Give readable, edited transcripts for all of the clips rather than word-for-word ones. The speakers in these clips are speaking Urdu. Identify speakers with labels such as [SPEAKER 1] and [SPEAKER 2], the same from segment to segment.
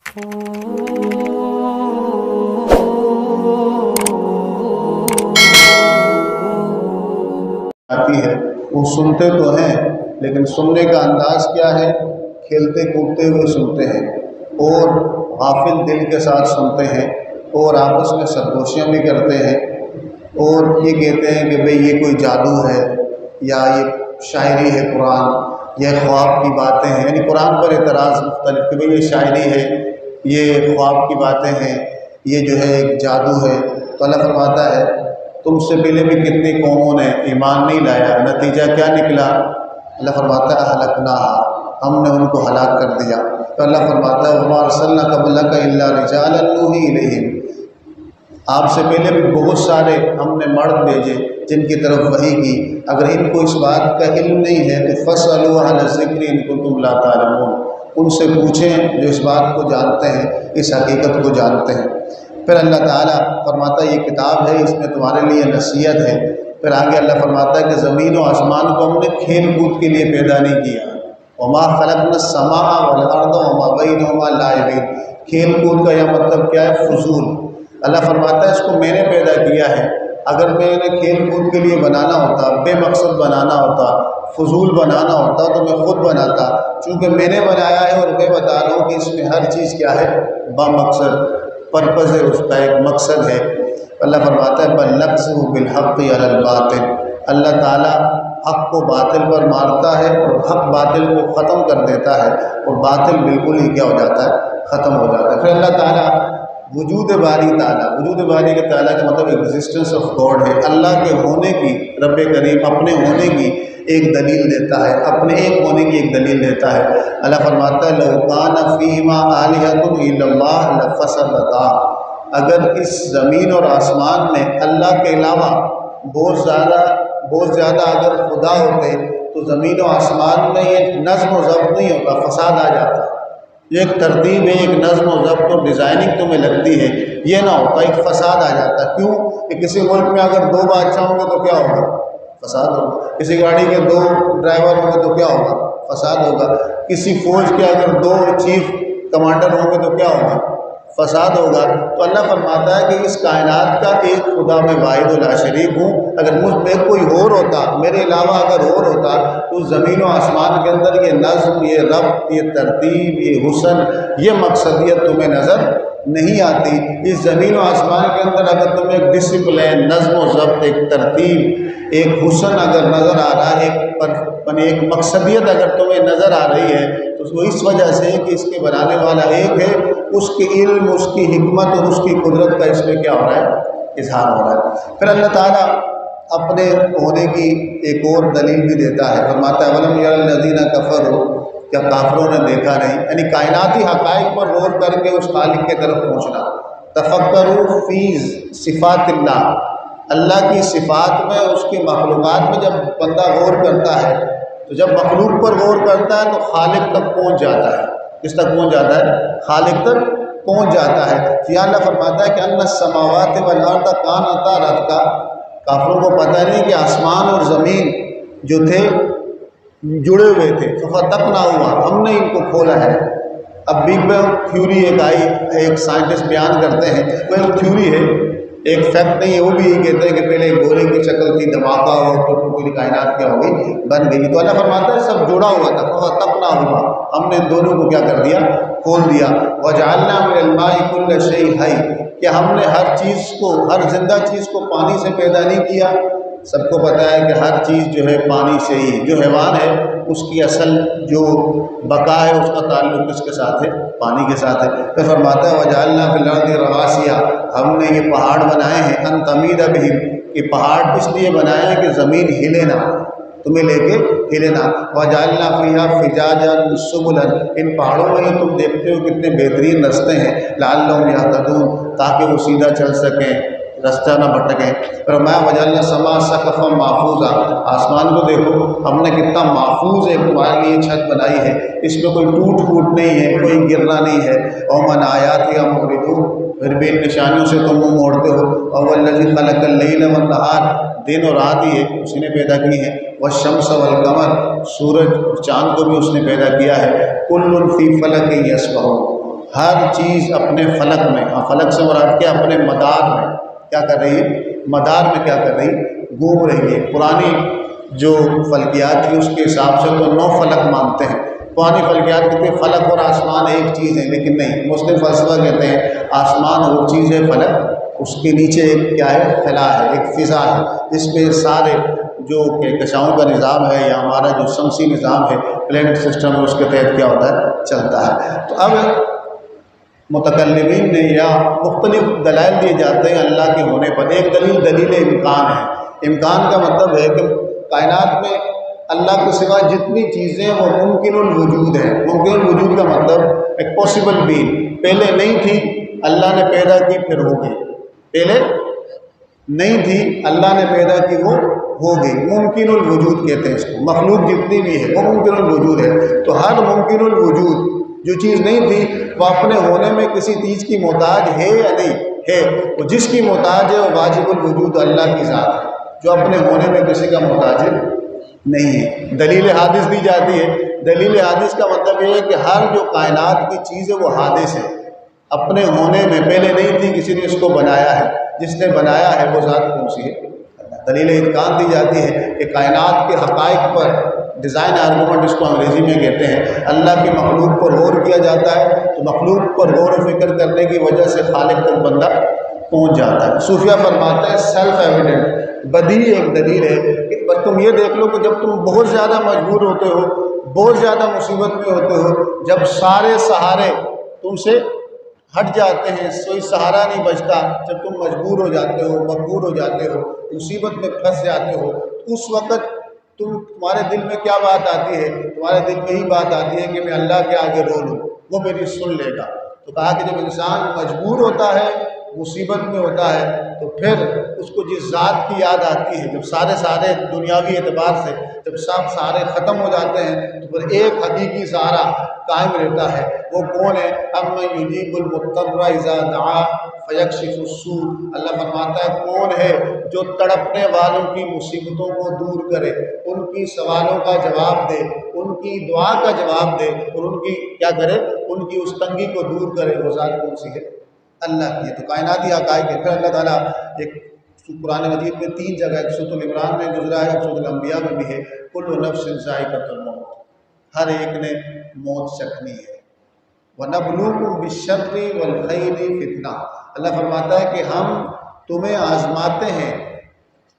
[SPEAKER 1] آتی ہے وہ سنتے تو ہیں لیکن سننے کا انداز کیا ہے؟ کھیلتے کودتے ہوئے سنتے ہیں اور غافل دل کے ساتھ سنتے ہیں اور آپس میں سرگوشیاں بھی کرتے ہیں اور یہ کہتے ہیں کہ بھئی یہ کوئی جادو ہے یا یہ شاعری ہے، قرآن یہ خواب کی باتیں ہیں، یعنی قرآن پر اعتراض مختلف کہ بھئی یہ شاعری ہے، یہ خواب کی باتیں ہیں، یہ جو ہے ایک جادو ہے۔ تو اللہ فرماتا ہے تم سے پہلے بھی کتنی قوموں نے ایمان نہیں لایا، نتیجہ کیا نکلا؟ اللہ فرماتا ہے اہلکناھا، ہم نے ان کو ہلاک کر دیا۔ تو اللہ فرماتا ہے وما ارسلنا قبلک الا رجالا نوحی الیہم، آپ سے پہلے بھی بہت سارے ہم نے مرد بھیجے جن کی طرف وحی کی، اگر ان کو اس بات کا علم نہیں ہے تو فاسألوا اہل الذکر ان کنتم لا تعلمون، ان سے پوچھیں جو اس بات کو جانتے ہیں، اس حقیقت کو جانتے ہیں۔ پھر اللہ تعالیٰ فرماتا ہے یہ کتاب ہے، اس میں تمہارے لیے نصیحت ہے۔ پھر آگے اللہ فرماتا ہے کہ زمین و آسمان کو ہم نے کھیل کود کے لیے پیدا نہیں کیا، وما خلقنا السماء والارض وما بینہما لاعبین، کھیل کود کا یہ مطلب کیا ہے؟ فضول۔ اللہ فرماتا ہے اس کو میں نے پیدا کیا ہے، اگر میں نے کھیل کود کے لیے بنانا ہوتا، بے مقصد بنانا ہوتا، فضول بنانا ہوتا تو میں خود بناتا، چونکہ میں نے بنایا ہے اور میں بتا رہا ہوں کہ اس میں ہر چیز کیا ہے؟ با مقصد، پرپز ہے، اس کا ایک مقصد ہے۔ اللہ فرماتا ہے بل نقذف بالحق علی الباطل، اللہ تعالیٰ حق کو باطل پر مارتا ہے اور حق باطل کو ختم کر دیتا ہے اور باطل بالکل ہی کیا ہو جاتا ہے؟ ختم ہو جاتا ہے۔ پھر اللہ تعالیٰ وجود باری تعالیٰ، وجود باری کے تعالیٰ کا مطلب ایگزسٹنس آف گاڈ ہے، اللہ کے ہونے کی، رب کریم اپنے ہونے کی ایک دلیل دیتا ہے، اپنے ایک ہونے کی ایک دلیل دیتا ہے۔ اللہ فرماتا ہے لو کان فیہما آلہۃ الا اللہ لفسدتا، اگر اس زمین اور آسمان میں اللہ کے علاوہ بہت زیادہ اگر خدا ہوتے تو زمین و آسمان میں یہ نظم و ضبط نہیں ہوتا، فساد آ جاتا۔ یہ ایک ترتیب ہے، ایک نظم و ضبط اور ڈیزائننگ تمہیں لگتی ہے، یہ نہ ہوتا، ایک فساد آ جاتا۔ کیوں کہ کسی ملک میں اگر دو بادشاہ ہوں گے تو کیا ہوگا؟ فساد ہوگا۔ کسی گاڑی کے دو ڈرائیور ہوں گے تو کیا ہوگا؟ فساد ہوگا۔ کسی فوج کے اگر دو چیف کمانڈر ہوں گے تو کیا ہوگا؟ فساد ہوگا۔ تو اللہ فرماتا ہے کہ اس کائنات کا ایک خدا میں واحد و لا شریک ہوں، اگر مجھ میں کوئی اور ہوتا، میرے علاوہ اگر اور ہوتا تو زمین و آسمان کے اندر یہ نظم، یہ ربط، یہ ترتیب، یہ حسن، یہ مقصدیت تمہیں نظر نہیں آتی۔ اس زمین و آسمان کے اندر اگر تمہیں ایک ڈسپلن، نظم و ضبط، ایک ترتیب، ایک حسن اگر نظر آ رہا ہے، ایک مقصدیت اگر تمہیں نظر آ رہی ہے تو وہ اس وجہ سے کہ اس کے بنانے والا ایک ہے، اس کے علم، اس کی حکمت اور اس کی قدرت کا اس میں کیا ہو رہا ہے؟ اظہار ہو رہا ہے۔ پھر اللہ تعالیٰ اپنے ہونے کی ایک اور دلیل بھی دیتا ہے، فرماتا ہے وَلَمْ يَرَ الَّذِينَ كَفَرُوا، کیا کافروں نے دیکھا نہیں؟ یعنی کائناتی حقائق پر غور کر کے اس خالق کی طرف پہنچنا۔ تفکروا فی صفات اللہ کی صفات میں، اس کی مخلوقات میں جب بندہ غور کرتا ہے تو جب مخلوق پر غور کرتا ہے تو خالق تک پہنچ جاتا ہے۔ کس تک پہنچ جاتا ہے؟ خالق تک پہنچ جاتا ہے۔ یا اللہ فرماتا ہے کہ ان السماوات والارض کانتا رتقا، کافروں کو پتہ نہیں کہ آسمان اور زمین جو تھے جڑے ہوئے تھے، ففتقناہما، ہم نے ان کو کھولا ہے۔ اب بگ بینگ تھیوری ایک آئی، ایک سائنٹسٹ بیان کرتے ہیں، وہ ایک تھیوری ہے، ایک فیکٹ نہیں ہے، وہ بھی یہ کہتے ہیں کہ پہلے گولے کی شکل تھی، دھماکہ ہوا تو پوری کائنات کیا ہو گئی؟ بن گئی۔ تو اللہ فرماتا ہے سب جڑا ہوا تھا، ففتقناہما، ہم نے دونوں کو کیا کر دیا؟ کھول دیا۔ وجعلنا من الماء كل شيء حي، کہ ہم نے ہر چیز کو، ہر زندہ چیز کو پانی سے پیدا نہیں کیا۔ سب کو پتہ ہے کہ ہر چیز جو ہے پانی سے ہی، جو حیوان ہے اس کی اصل جو بقا ہے اس کا تعلق کس کے ساتھ ہے؟ پانی کے ساتھ ہے۔ پھر فرماتا ہے وجعلنا فی الارض رواسیا، ہم نے یہ پہاڑ بنائے ہیں، ان تمید بہم، کہ پہاڑ اس لیے بنائے ہیں کہ زمین ہلے نہ، تمہیں لے کے ہلے نہ۔ وجعلنا فیہا فجاجا سبلا، ان پہاڑوں میں ہی تم دیکھتے ہو کتنے بہترین رستے ہیں، لعلہم یہتدون، تاکہ وہ سیدھا چل سکیں، رستہ نہ بھٹکیں۔ فرمایا وجعلنا السماء سقفا محفوظا، آسمان کو دیکھو ہم نے کتنا محفوظ ایک تمہارے لیے چھت بنائی ہے، اس میں کوئی ٹوٹ پھوٹ نہیں ہے، کوئی گرنا نہیں ہے۔ ومن آیاتہ معرضون، پھر بھی ان نشانیوں سے تم منہ موڑتے ہو۔ اور الذی خلق اللیل والنہار، دن اور رات ہی ہے اسی نے پیدا کی ہے۔ والشمس والقمر، سورج اور چاند کو بھی اس نے پیدا کیا ہے۔ کل فی فلک یسبحون، ہر چیز اپنے فلک میں، فلک سے مراد کیا؟ اپنے مدار میں کیا کر رہی ہے؟ مدار میں کیا کر رہی ہے؟ گھوم رہی ہے۔ پرانی جو فلکیات تھی اس کے حساب سے تو 9 فلک مانتے ہیں۔ پرانی فلکیات کہتے ہیں فلک اور آسمان ایک چیز ہے، لیکن نہیں، مسلم فلسفہ کہتے ہیں آسمان اور چیز ہے، فلک اس کے نیچے ایک کیا ہے؟ خلا ہے، ایک فضا ہے، جس میں سارے جو کہکشاؤں کا نظام ہے یا ہمارا جو شمسی نظام ہے، پلینٹ سسٹم، اس کے تحت کیا ہوتا ہے؟ چلتا ہے۔ تو اب متکلمین نے یا مختلف دلائل دیے جاتے ہیں اللہ کے ہونے پر۔ ایک دلیل امکان ہے۔ امکان کا مطلب ہے کہ کائنات میں اللہ کے سوا جتنی چیزیں وہ ممکن الوجود ہیں۔ ممکن الوجود کا مطلب ایک پاسبل بینگ، پہلے نہیں تھی اللہ نے پیدا کی پھر ہو گئی، پہلے نہیں تھی اللہ نے پیدا کی وہ ہو گئی، ممکن الوجود کہتے ہیں اس کو۔ مخلوق جتنی بھی ہے وہ ممکن الوجود ہے۔ تو ہر ممکن الوجود جو چیز نہیں تھی وہ اپنے ہونے میں کسی چیز کی محتاج ہے یا نہیں ہے؟ وہ جس کی محتاج ہے وہ واجب الوجود اللہ کی ذات ہے، جو اپنے ہونے میں کسی کا محتاج نہیں ہے۔ دلیل حادث دی جاتی ہے۔ دلیل حادث کا مطلب یہ ہے کہ ہر جو کائنات کی چیز ہے وہ حادث ہے، اپنے ہونے میں پہلے نہیں تھی، کسی نے اس کو بنایا ہے، جس نے بنایا ہے وہ ذات کون سی ہے؟ دلیل امکان دی جاتی ہے کہ کائنات کے حقائق پر ڈیزائن آرگومنٹ جس کو انگریزی میں کہتے ہیں، اللہ کی مخلوق پر غور کیا جاتا ہے تو مخلوق پر غور و فکر کرنے کی وجہ سے خالق تک بندہ پہنچ جاتا ہے۔ صوفیہ فرماتا ہے سیلف ایویڈنٹ، بدیہی ایک دلیل ہے کہ بس تم یہ دیکھ لو کہ جب تم بہت زیادہ مجبور ہوتے ہو، بہت زیادہ مصیبت میں ہوتے ہو، جب سارے سہارے تم سے ہٹ جاتے ہیں، کوئی سہارا نہیں بچتا، جب تم مجبور ہو جاتے ہو، مجبور ہو جاتے ہو، مصیبت میں پھنس جاتے ہو، اس وقت تمہارے دل میں کیا بات آتی ہے؟ تمہارے دل میں ہی بات آتی ہے کہ میں اللہ کے آگے رو لوں، وہ میری سن لے گا۔ تو کہا کہ جب انسان مجبور ہوتا ہے، مصیبت میں ہوتا ہے، تو پھر اس کو جس ذات کی یاد آتی ہے، جب سارے دنیاوی اعتبار سے جب سب سارے ختم ہو جاتے ہیں تو پھر ایک حقیقی سہارا قائم رہتا ہے۔ وہ کون ہے؟ امن یجیب المضطر اذا دعا فیکشف السوء۔ اللہ فرماتا ہے کون ہے جو تڑپنے والوں کی مصیبتوں کو دور کرے، ان کی سوالوں کا جواب دے، ان کی دعا کا جواب دے، اور ان کی کیا کرے؟ ان کی اس تنگی کو دور کرے۔ وہ ذات کون سی ہے؟ اللہ کی ہے۔ تو کائناتی حقائق ہے۔ پھر اللہ تعالیٰ ایک قرآن مجید میں 3 جگہ، سورۃ العمران میں گزرا ہے اور سورۃ الانبیاء میں بھی ہے، کل نفس ذائقۃ الموت، ہر ایک نے موت چکھنی ہے۔ وَنَبْلُوكُمْ بِالشَّرِّ وَالْخَيْرِ فِتْنَةً، اللہ فرماتا ہے کہ ہم تمہیں آزماتے ہیں،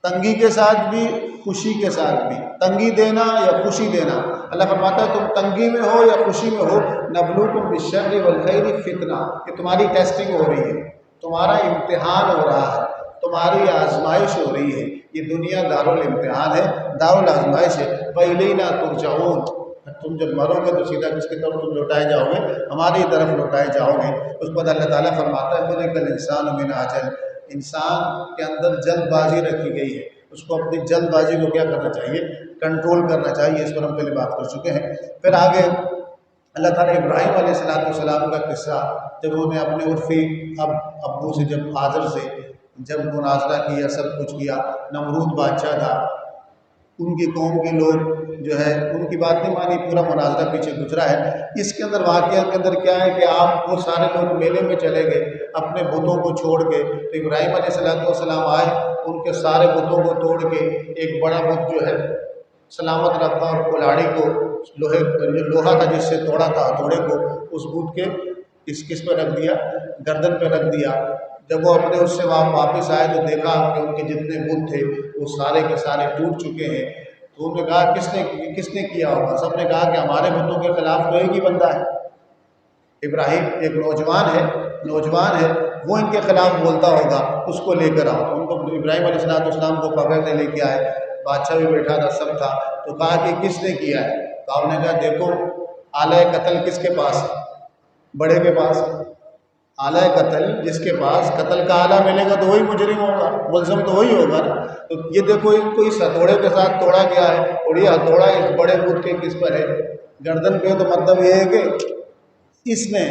[SPEAKER 1] تنگی کے ساتھ بھی خوشی کے ساتھ بھی، تنگی دینا یا خوشی دینا۔ اللہ فرماتا ہے تم تنگی میں ہو یا خوشی میں ہو، نبلوکم بالشر والخیر فتنہ، کہ تمہاری ٹیسٹنگ ہو رہی ہے، تمہارا امتحان ہو رہا ہے، تمہاری آزمائش ہو رہی ہے۔ یہ دنیا دارالامتحان ہے، دارالآزمائش ہے۔ وَإِلَيْنَا تُرْجَعُونَ، تم جب مرو گے تو سیدھا کس کی طرف تم لوٹائے جاؤ گے؟ ہماری طرف لوٹائے جاؤ گے۔ اس پر اللہ تعالیٰ فرماتا ہے خُلِقَ الْإِنسَانُ مِنْ عَجَلٍ، انسان کے اندر جلد بازی رکھی گئی ہے، اس کو اپنی جلد بازی کو کیا کرنا چاہیے؟ کنٹرول کرنا چاہیے۔ اس پر ہم پہلے بات کر چکے ہیں۔ پھر آگے اللہ تعالیٰ ابراہیم علیہ السلام کا قصہ، جب انہوں نے اپنے عرفی ابو سے، جب حاضر سے جب مناظرہ کیا، سب کچھ کیا، نمرود بادشاہ تھا، ان کی قوم کے لوگ جو ہے ان کی بات نہیں مانی، پورا مناظرہ پیچھے گزرا ہے۔ اس کے اندر واقعہ کے اندر کیا ہے کہ آپ وہ سارے لوگ میلے میں چلے گئے اپنے بتوں کو چھوڑ کے، تو ابراہیم علیہ السلام آئے، ان کے سارے بتوں کو توڑ کے ایک بڑا بت جو ہے سلامت رکھا، اور کلاڑی کو لوہا تھا جس سے توڑا تھا ہتھوڑے کو، اس بت کے کس پہ رکھ دیا؟ گردن پہ رکھ دیا۔ جب وہ اپنے اس سے واپس آئے تو دیکھا کہ ان کے جتنے بت تھے وہ سارے کے سارے ٹوٹ چکے ہیں۔ تو انہوں نے کہا کس نے کیا ہوگا؟ سب نے کہا کہ ہمارے بتوں کے خلاف تو ایک ہی بندہ ہے، ابراہیم، ایک نوجوان ہے، وہ ان کے خلاف بولتا ہوگا، اس کو لے کر آؤ۔ تو ان کو ابراہیم علیہ السلام کو پکڑنے لے کے آئے، بادشاہ بھی بیٹھا تھا، سب تھا۔ تو کہا کہ کس نے کیا ہے؟ تو آپ نے کہا دیکھو آلہ قتل کس کے پاس؟ بڑے کے پاس۔ آلہ قتل جس کے پاس قتل کا آلہ ملے گا تو وہی مجرم ہوگا، ملزم تو وہی ہوگا نا۔ تو یہ دیکھو ان کو اس ہتھوڑے کے ساتھ توڑا گیا ہے، اور یہ ہتھوڑا اس بڑے بت کے کس پر ہے؟ گردن پہ۔ تو مطلب یہ ہے کہ اس نے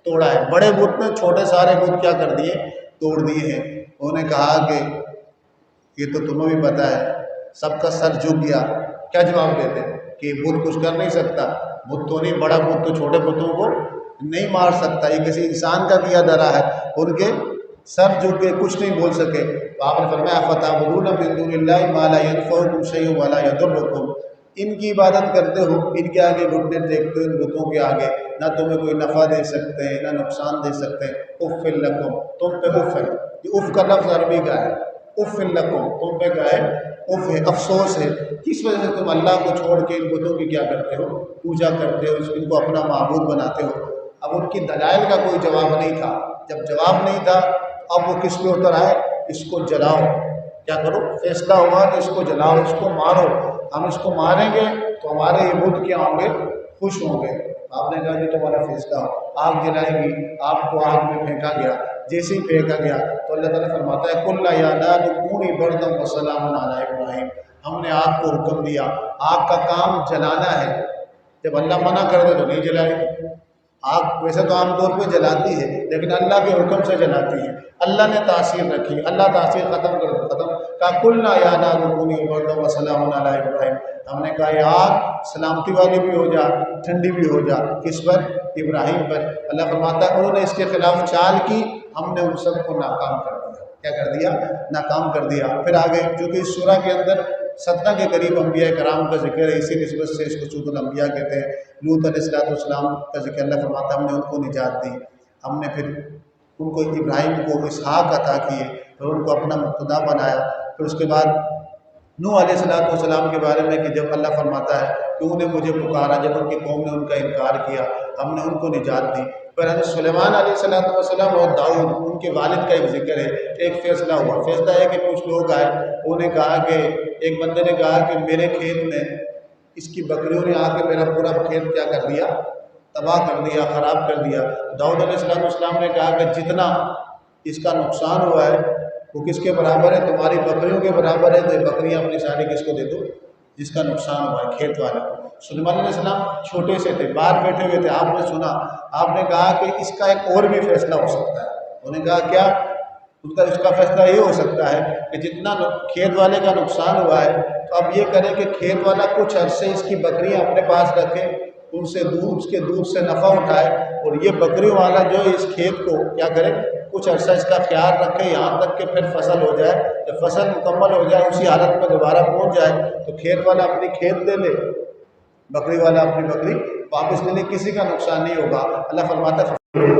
[SPEAKER 1] توڑا ہے، بڑے بت نے چھوٹے سارے بت کیا کر دیے؟ توڑ دیے ہیں۔ انہوں نے کہا کہ یہ تو تمہیں بھی پتہ ہے، سب کا سر جھک گیا۔ کیا جواب دیتے کہ بت کچھ کر نہیں سکتا؟ بت تو نہیں، بڑا بت تو چھوٹے بتوں کو نہیں مار سکتا، یہ کسی انسان کا کیا دھرا ہے، ان کے سر جھک کے کچھ نہیں بول سکے۔ تو آپ نے فرمایا فتعبدون من دون اللہ ما لا ينفعکم شیئا ولا یضرکم، ان کی عبادت کرتے ہو، ان کے آگے گھٹنے ٹیکتے ہو، ان بتوں کے آگے، نہ تمہیں کوئی نفع دے سکتے ہیں نہ نقصان دے سکتے ہیں۔ اف لکم، تم پہ اف ہے، یہ اف کا لفظ عربی کا ہے، اف لکم، تم پہ کیا ہے؟ اف ہے، افسوس ہے، کس وجہ سے تم اللہ کو چھوڑ کے ان بتوں کی کیا کرتے ہو؟ پوجا کرتے ہو، ان کو اپنا معبود بناتے ہو۔ اب ان کی دلائل کا کوئی جواب نہیں تھا، جب جواب نہیں تھا اب وہ کس پہ اتر آئے؟ اس کو جلاؤ، کیا کرو؟ فیصلہ ہوا کہ اس کو جلاؤ، اس کو مارو، ہم اس کو ماریں گے تو ہمارے یہ بت کیا ہوں گے؟ خوش ہوں گے۔ آپ نے کہا کہ تمہارا فیصلہ ہو، آگ جلائے گی، آپ کو آگ میں پھینکا گیا، جیسے ہی پھینکا گیا تو اللہ تعالیٰ فرماتا ہے قُلْ يَا نَارُ كُونِي بَرْدًا وَسَلَامًا عَلَىٰ إِبْرَاهِيمَ، ہم نے آگ کو حکم دیا، آگ کا کام جلانا ہے، جب اللہ منع کر دے تو نہیں جلائے گی۔ آگ ویسے تو عام طور پہ جلاتی ہے لیکن اللہ کے حکم سے جلاتی ہے، اللہ نے تاثیر رکھی، اللہ تاثیر ختم کر دو، ختم کہا قُلْنَا يَا نَارُ كُونِي بَرْدًا وَسَلَامًا عَلَىٰ إِبْرَاهِيمَ، ہم نے کہا یہ آگ سلامتی والی بھی ہو جا، ٹھنڈی بھی ہو جا، کس پر؟ ابراہیم پر۔ اللہ فرماتا ہے انہوں نے اس کے خلاف چال کی، ہم نے ان سب کو ناکام کر دیا۔ کیا کر دیا؟ ناکام کر دیا۔ پھر آگے چونکہ اس سورہ کے اندر 17 کے قریب انبیاء کرام کا ذکر ہے، اسی نسبت سے اس کو سورۃ الانبیاء کہتے ہیں۔ لوط علیہ السلام کا ذکر اللہ فرماتا ہے ہم نے ان کو نجات دی، ہم نے پھر ان کو ابراہیم کو اسحاق عطا کیے، پھر ان کو اپنا مقتدا بنایا۔ پھر اس کے بعد نوح علیہ السلام کے بارے میں کہ جب اللہ فرماتا ہے کہ انہوں نے مجھے پکارا، جب ان کی قوم نے ان کا انکار کیا، ہم نے ان کو نجات دی۔ پھر حضرت سلیمان علیہ السلام اور داؤد ان کے والد کا ایک ذکر ہے، ایک فیصلہ ہوا۔ فیصلہ ہے کہ کچھ لوگ آئے، انہوں نے کہا کہ ایک بندے نے کہا کہ میرے کھیت میں اس کی بکریوں نے آ کے میرا پورا کھیت کیا کر دیا؟ تباہ کر دیا، خراب کر دیا۔ داؤد علیہ السلام نے کہا کہ جتنا اس کا نقصان ہوا ہے وہ کس کے برابر ہے؟ تمہاری بکریوں کے برابر ہے، تو یہ بکریاں اپنی ساری کس کو دے دو؟ جس کا نقصان ہوا ہے، کھیت والے کو۔ سلیمان علیہ السلام چھوٹے سے تھے، باہر بیٹھے ہوئے تھے، آپ نے سنا، آپ نے کہا کہ اس کا ایک اور بھی فیصلہ ہو سکتا ہے۔ انہوں نے کہا کیا؟ اس کا فیصلہ یہ ہو سکتا ہے کہ جتنا کھیت والے کا نقصان ہوا ہے تو اب یہ کرے کہ کھیت والا کچھ عرصے اس کی بکریاں اپنے پاس رکھے، ان سے دودھ، اس کے دودھ سے نفع اٹھائے، اور یہ بکریوں والا جو اس کھیت کو کیا کرے؟ کچھ عرصہ اس کا خیال رکھے، یہاں تک کہ پھر فصل ہو جائے، جب فصل مکمل ہو جائے، اسی حالت میں دوبارہ پہنچ جائے تو کھیت والا اپنی کھیت لے لے، بکری والا اپنی بکری واپس لے لے، کسی کا نقصان نہیں ہوگا۔ اللہ فرماتا ہے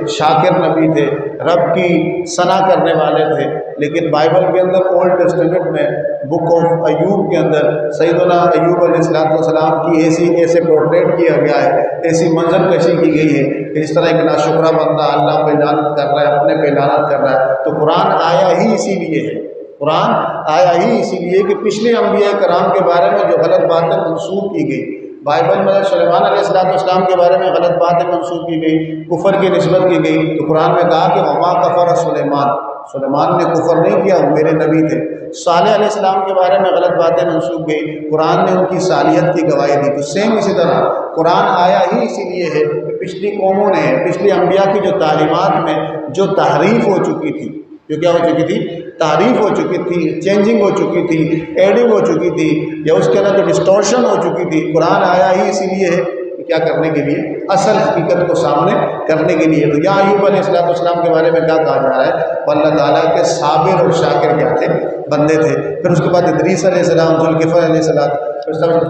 [SPEAKER 1] شاکر نبی تھے، رب کی ثنا کرنے والے تھے، لیکن بائبل کے اندر اولڈ ٹیسٹمنٹ میں بک آف ایوب کے اندر سیدنا ایوب علیہ السلام کی ایسے پورٹریٹ کیا گیا ہے، ایسی منظر کشی کی گئی ہے کہ اس طرح ایک ناشکرہ بندہ اللہ پہ لعنت کر رہا ہے، اپنے پہ لعنت کر رہا ہے۔ تو قرآن آیا ہی اسی لیے ہے، قرآن آیا ہی اسی لیے کہ پچھلے انبیاء کرام کے بارے میں جو غلط باتیں منسوخ کی گئی، بائبل میں سلیمان علیہ السلام کے بارے میں غلط باتیں منسوخ کی گئی، کفر کی نسبت کی گئی، تو قرآن میں کہا کہ وما کفر سلیمان نے کفر نہیں کیا، وہ میرے نبی تھے۔ صالح علیہ السلام کے بارے میں غلط باتیں منسوخ گئی، قرآن نے ان کی صالحیت کی گواہی دی۔ تو سیم اسی طرح قرآن آیا ہی اسی لیے ہے کہ پچھلی قوموں نے، پچھلی انبیاء کی جو تعلیمات میں جو تحریف ہو چکی تھی، جو کیا ہو چکی تھی؟ تعریف ہو چکی تھی، چینجنگ ہو چکی تھی، ایڈنگ ہو چکی تھی، یا اس کے اندر جو ڈسٹورشن ہو چکی تھی، قرآن آیا ہی اسی لیے ہے کہ کیا کرنے کے لیے؟ اصل حقیقت کو سامنے کرنے کے لیے۔ تو یہاں ایوب علیہ السلام کے بارے میں کیا کہا جا رہا ہے؟ وہ اللہ تعالیٰ کے صابر اور شاکر کیا تھے؟ بندے تھے۔ پھر اس کے بعد ادریس علیہ السلام، ذوالکفل علیہ السلام،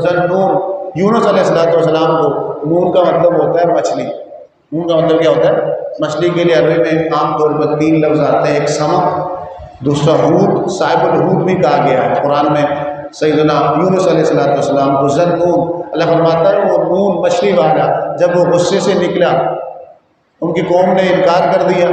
[SPEAKER 1] پھر نون، یونس علیہ السلام کو، نون کا مطلب ہوتا ہے مچھلی، نون کا مطلب کیا ہوتا ہے؟ مچھلی کے لیے عربی میں عام طور پر 3 لفظ آتے ہیں، ایک سمک، دوسرا حوت، صاحب الحوت بھی کہا گیا ہے قرآن میں سیدنا یونس علیہ السلام کو ذنون۔ اللہ فرماتا ہے وہ نون مچھلی والا جب وہ غصے سے نکلا، ان کی قوم نے انکار کر دیا،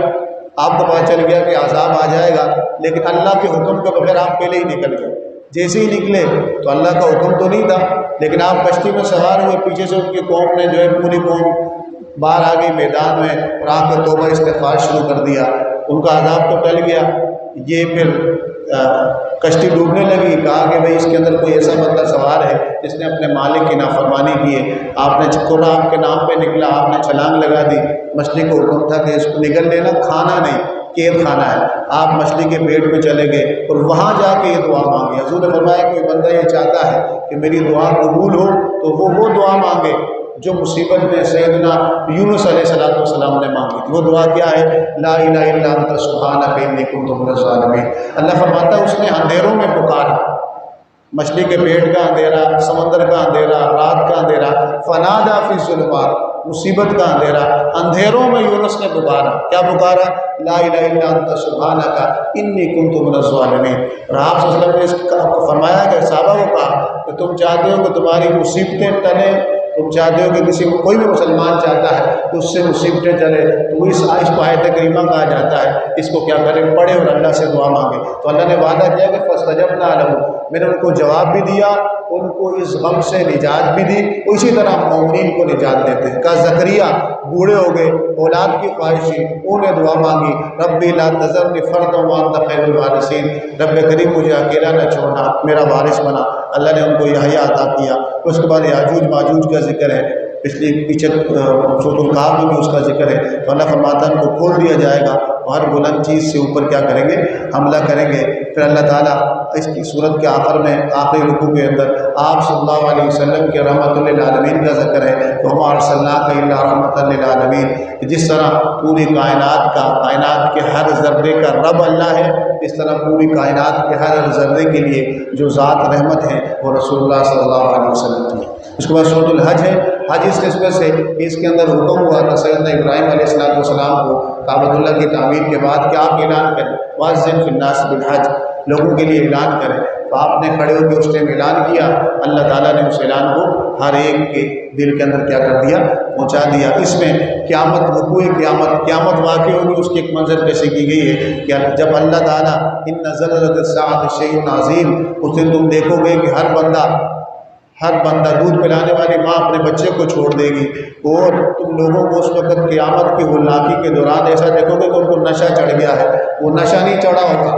[SPEAKER 1] آپ کو پتہ چل گیا کہ عذاب آ جائے گا، لیکن اللہ کے حکم کے بغیر آپ پہلے ہی نکل گئے۔ جیسے ہی نکلے تو اللہ کا حکم تو نہیں تھا، لیکن آپ کشتی میں سوار ہوئے، پیچھے سے ان کی قوم نے جو ہے پوری قوم باہر آ گئی میدان میں، اور آپ کو توبہ استغفار شروع کر دیا، ان کا عذاب تو ٹل گیا۔ یہ پھر کشتی ڈوبنے لگی، کہا کہ بھئی اس کے اندر کوئی ایسا بندہ سوار ہے جس نے اپنے مالک کی نافرمانی کی ہے، آپ نے چکوڑا آپ کے نام پہ نکلا، آپ نے چھلانگ لگا دی، مچھلی کو حکم تھا کہ اس کو نگل لینا، کھانا نہیں، قید کھانا ہے، آپ مچھلی کے پیٹ میں چلے گئے اور وہاں جا کے یہ دعا مانگی۔ حضور نے فرمایا کوئی بندہ یہ چاہتا ہے کہ میری دعا قبول ہو تو وہ دعا مانگے جو مصیبت میں سیدنا یونس علیہ السلام نے مانگی تھی۔ وہ دعا کیا ہے؟ لا الہ الا انت سبحانک انی کنت من الظالمین۔ اللہ فرماتا ہے اس نے اندھیروں میں پکارا، مچھلی کے پیٹ کا اندھیرا، سمندر کا اندھیرا، رات کا اندھیرا، فنادا فی الظلمات، مصیبت کا اندھیرا، اندھیروں میں یونس نے پکارا۔ کیا پکارا؟ لا الہ الا انت سبحانک انی کنت من الظالمین۔ اور آپ صلی اللہ علیہ وسلم نے اس کو فرمایا کہ صحابہ کو کہا کہ تم چاہتے ہو کہ تمہاری مصیبتیں ٹلیں، تم چاہتے ہو کہ کسی کو، کوئی بھی مسلمان چاہتا ہے کہ اس سے مصیبتیں چلے، تو اس آیت کریمہ کہا جاتا ہے اس کو کیا کرے؟ پڑھے اور اللہ سے دعا مانگے۔ تو اللہ نے وعدہ کیا کہ فاستجبنا لہ، میں نے ان کو جواب بھی دیا، ان کو اس غم سے نجات بھی دی۔ اسی طرح مومنین کو نجات دیتے ہیں۔ کہا زکریا بوڑھے ہو گئے، اولاد کی خواہش تھی، انہوں نے دعا مانگی ربی لا تذرنی فردا وانت خیر الوارثین، رب کریم مجھے اکیلا نہ چھوڑنا، میرا وارث بنا۔ اللہ نے ان کو یحییٰ عطا کیا۔ اس کے بعد یاجوج ماجوج کا ذکر ہے، پچھلی پیچھے سورۃ الکہف میں بھی اس کا ذکر ہے۔ تو اللہ فرماتا ہے ان کو کھول دیا جائے گا، ہر بلند چیز سے اوپر کیا کریں گے؟ حملہ کریں گے۔ پھر اللہ تعالیٰ اس کی صورت کے آخر میں آخری رکوع کے اندر آپ صلی اللہ علیہ وسلم کے رحمت للعالمین کا ذکر ہے کہ وما ارسلناک الا رحمۃ للعالمین، کہ جس طرح پوری کائنات کے ہر ذرے کا رب اللہ ہے، اس طرح پوری کائنات کے ہر ذرے کے لیے جو ذات رحمت ہے وہ رسول اللہ صلی اللہ علیہ وسلم کی۔ اس کے بعد سورۃ الحج ہے۔ حج اس قسم سے اس کے اندر حکم ہوا تھا سیدنا ابراہیم علیہ السلام کو کعبۃ اللہ کی تعمیر کے بعد کہ آپ اعلان کریں واذن فی الناس بالحج، لوگوں کے لیے اعلان کریں۔ تو آپ نے کھڑے ہو کے اس ٹائم اعلان کیا، اللہ تعالیٰ نے اس اعلان کو ہر ایک کے دل کے اندر کیا کر دیا؟ پہنچا دیا۔ اس میں قیامت، وقوع قیامت واقع ہوگی، اس کی ایک منظر پیشی کی گئی ہے کہ جب اللہ تعالیٰ ان زلزلۃ الساعۃ شیء عظیم، اس دن تم دیکھو گے کہ ہر بندہ دودھ پلانے والی ماں اپنے بچے کو چھوڑ دے گی، اور تم لوگوں کو اس وقت قیامت کی غلامی کے دوران ایسا دیکھو گے کہ ان کو نشہ چڑھ گیا ہے۔ وہ نشہ نہیں چڑھا ہوگا،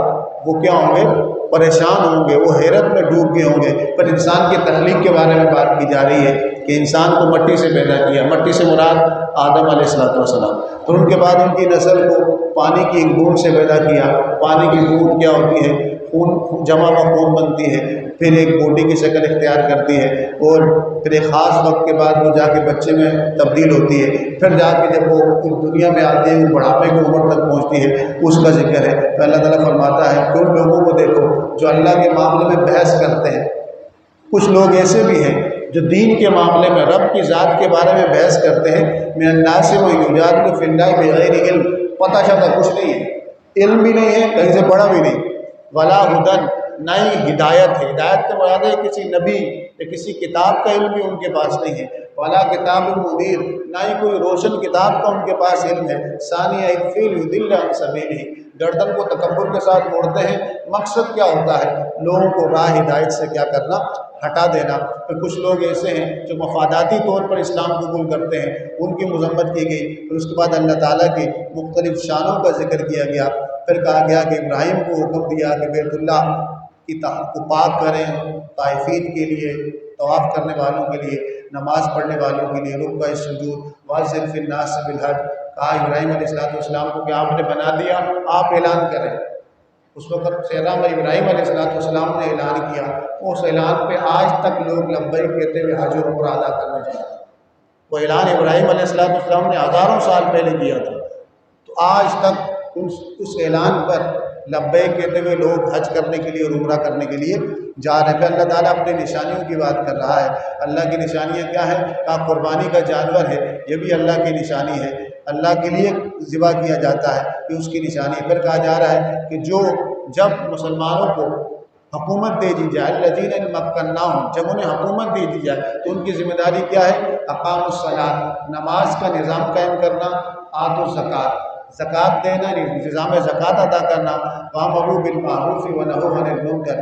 [SPEAKER 1] وہ کیا ہوں گے؟ پریشان ہوں گے، وہ حیرت میں ڈوب گئے ہوں گے۔ پر انسان کی تخلیق کے بارے میں بات کی جا رہی ہے کہ انسان کو مٹی سے پیدا کیا، مٹی سے مراد آدم علیہ السلام، پھر ان کے بعد ان کی نسل کو پانی کی ایک بوند سے پیدا کیا۔ پانی کی بوند کیا ہوتی ہے؟ خون، جمع ہوا خون بنتی ہے، پھر ایک بوٹی کی شکل اختیار کرتی ہے، اور پھر ایک خاص وقت کے بعد وہ جا کے بچے میں تبدیل ہوتی ہے، پھر جا کے جب وہ اس دنیا میں آتی ہے، وہ بڑھاپے کی عمر تک پہنچتی ہے، اس کا ذکر ہے۔ تو اللہ تعالیٰ فرماتا ہے کہ ان لوگوں کو دیکھو جو اللہ کے معاملے میں بحث کرتے ہیں۔ کچھ لوگ ایسے بھی ہیں جو دین کے معاملے میں رب کی ذات کے بارے میں بحث کرتے ہیں، من الناس من یجادل فی اللہ بغیر علم، پتہ شتہ کچھ نہیں ہے، علم بھی نہیں ہے، کہیں سے پڑھا بھی نہیں، ولا ہدن، نہ ہی ہدایت ہے۔ ہدایت کے مراد ہے کسی نبی یا کسی کتاب کا علم بھی ان کے پاس نہیں ہے، ولا کتاب منیر، نہ ہی کوئی روشن کتاب کا ان کے پاس علم ہے۔ ثانیہ الفیل یضل عن سبیلہ، گردن کو تکبر کے ساتھ موڑتے ہیں۔ مقصد کیا ہوتا ہے؟ لوگوں کو راہ ہدایت سے کیا کرنا؟ ہٹا دینا۔ پھر کچھ لوگ ایسے ہیں جو مفاداتی طور پر اسلام قبول کرتے ہیں، ان کی مذمت کی گئی۔ پھر اس کے بعد اللہ تعالیٰ کی مختلف شانوں کا ذکر کیا گیا۔ پھر کہا گیا کہ ابراہیم کو حکم دیا کہ بیت اللہ کی کو پاک کریں، طائفین کے لیے، طواف کرنے والوں کے لیے، نماز پڑھنے والوں کے لیے، رکوع سجود، واذن فی الناس بالحج۔ کہا ابراہیم علیہ السلام کو کہ آپ نے بنا دیا، آپ اعلان کریں۔ اس وقت سیدنا ابراہیم علیہ السلام نے اعلان کیا، اس اعلان پہ آج تک لوگ لبیک کہتے ہوئے حج و عمرہ ادا کرنے جاتے ہیں۔ وہ اعلان ابراہیم علیہ السلام نے ہزاروں سال پہلے کیا تھا، تو آج تک اس اعلان پر لبیک کہتے ہوئے لوگ حج کرنے کے لیے اور عمرہ کرنے کے لیے جا رہے ہیں۔ اللہ تعالیٰ اپنی نشانیوں کی بات کر رہا ہے۔ اللہ کی نشانیاں کیا ہیں؟ کہا قربانی کا جانور ہے، یہ بھی اللہ کی نشانی ہے، اللہ کے لیے ذبح کیا جاتا ہے، یہ اس کی نشانی ہے۔ پھر کہا جا رہا ہے کہ جب مسلمانوں کو حکومت دے دی جائے، الذین مکناہم، جب انہیں حکومت دے دی جائے تو ان کی ذمہ داری کیا ہے؟ اقاموا الصلاۃ، نماز کا نظام قائم کرنا، آتوا الزکوٰۃ، زکوٰۃ دینا، نظام زکوٰۃ ادا کرنا، وامروا بالمعروف ونہوا عن المنکر،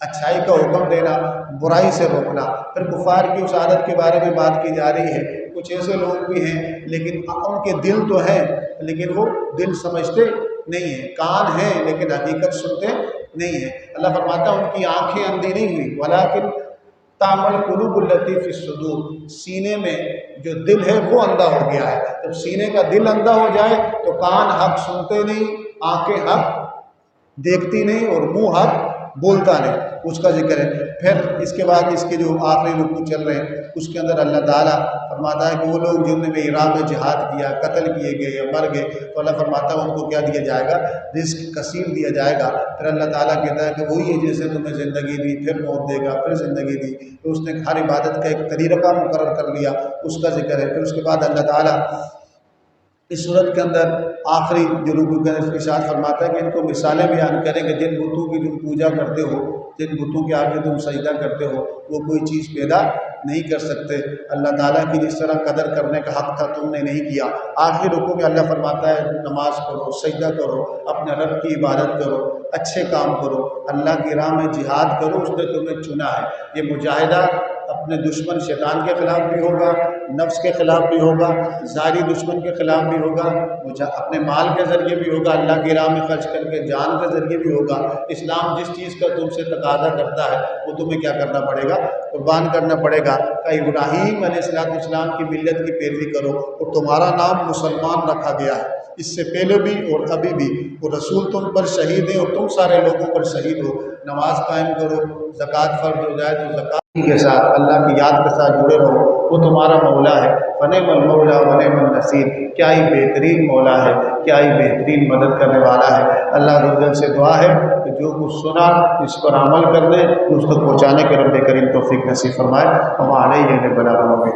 [SPEAKER 1] اچھائی کا حکم دینا، برائی سے روکنا۔ پھر کفار کی اس عادت کے بارے میں بات کی جا رہی ہے، کچھ ایسے لوگ بھی ہیں لیکن ان کے دل تو ہیں لیکن وہ دل سمجھتے نہیں ہیں، کان ہیں لیکن حقیقت سنتے نہیں ہیں۔ اللہ فرماتا ہے ان کی آنکھیں اندھی نہیں ہوئی، ولیکن تعمل قلوب التی فی الصدور، سینے میں جو دل ہے وہ اندھا ہو گیا ہے۔ جب سینے کا دل اندھا ہو جائے تو کان حق سنتے نہیں، آنکھیں حق دیکھتی نہیں، اور منہ حق بولتا نہیں، اس کا ذکر ہے۔ پھر اس کے بعد اس کے جو آخری رکوع چل رہے ہیں اس کے اندر اللہ تعالیٰ فرماتا ہے کہ وہ لوگ جنہوں نے راہ میں جہاد کیا، قتل کیے گئے یا مر گئے، تو اللہ فرماتا ہے ان کو کیا دیا جائے گا؟ رزق کثیر دیا جائے گا۔ پھر اللہ تعالیٰ کہتا ہے کہ وہی ہے جیسے تمہیں زندگی دی، پھر موت دے گا، پھر زندگی دی، تو اس نے ہر عبادت کا ایک طریقہ مقرر کر لیا، اس کا ذکر ہے۔ پھر اس کے بعد اللہ تعالیٰ اس صورت کے اندر آخری جو رکوع کے اندر ارشاد فرماتا ہے کہ ان کو مثالیں بیان کریں کہ جن بتوں کی تم پوجا کرتے ہو، جن بتوں کے آگے تم سجدہ کرتے ہو، وہ کوئی چیز پیدا نہیں کر سکتے۔ اللہ تعالیٰ کی جس طرح قدر کرنے کا حق تھا تم نے نہیں کیا۔ آخری رکوع میں اللہ فرماتا ہے نماز پڑھو، سجدہ کرو، اپنے رب کی عبادت کرو، اچھے کام کرو، اللہ کی راہ میں جہاد کرو، اس نے تمہیں چنا ہے۔ یہ مجاہدہ اپنے دشمن شیطان کے خلاف بھی ہوگا، نفس کے خلاف بھی ہوگا، ظاہری دشمن کے خلاف بھی ہوگا، اپنے مال کے ذریعے بھی ہوگا، اللہ کی راہ میں خرچ کر کے جان کے ذریعے بھی ہوگا۔ اسلام جس چیز کا تم سے تقاضا کرتا ہے وہ تمہیں کیا کرنا پڑے گا؟ قربان کرنا پڑے گا۔ کہ ابراہیم علیہ السلام کی ملت کی پیروی کرو اور تمہارا نام مسلمان رکھا گیا ہے، اس سے پہلے بھی اور ابھی بھی، اور رسول تم پر شہید ہیں اور تم سارے لوگوں پر شہید ہو۔ نماز قائم کرو، زکوٰۃ فرض ہو جائے تو زکوٰۃ کے ساتھ اللہ کی یاد کے ساتھ جڑے رہو، وہ تمہارا مولا ہے۔ فنعم المولا ونعم النصیر، کیا ہی بہترین مولا ہے، کیا ہی بہترین مدد کرنے والا ہے۔ اللہ عز و جل سے دعا ہے کہ جو کچھ سنا اس پر عمل کر دے، اس تک پہنچانے کے رب کریم توفیق نصیب فرمائے۔ ہم علیہ بلاغ